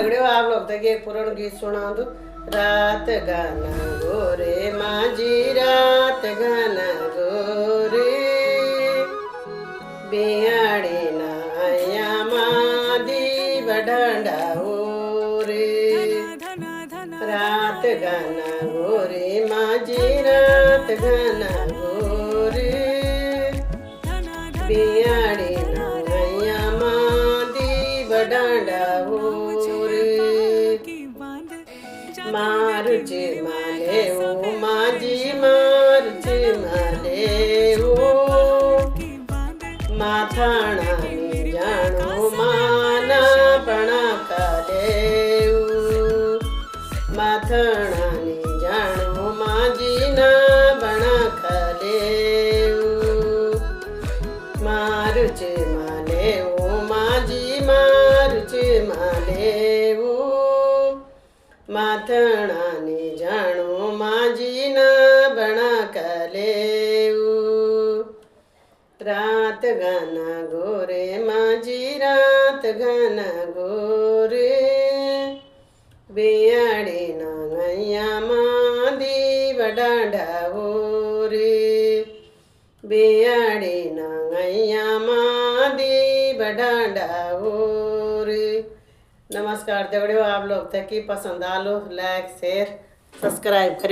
दगड़ियों आप लोग तक एक पुराना गीत सुना दो। रात गाना गोरे माझी रात गाना गोरे बियाड़ी नाया मादी बडांडा रे रात गाना गोरे माझी रात गाना गोरे बियाड़ी नाया मादी बडांडा मारुच माले ओ माजी मारुच माले ओ माथाणा नी जाणो माना पणा काले माथाणा नी जाणो माजी ना बणा खाले मारुच माले ओ माजी मारुच माले ओ माथाणानी जाणो माजी ना बणा कालेऊ रात गाना गोरे माजी रात गाना गोरे बियाड़ी नांगैया मादी बडांडा रे बियाड़ी नांगैया मादी बडांडा रे। नमस्कार दगड़ियों, आप लोग तक की पसंद आलो लाइक शेयर सब्सक्राइब करें।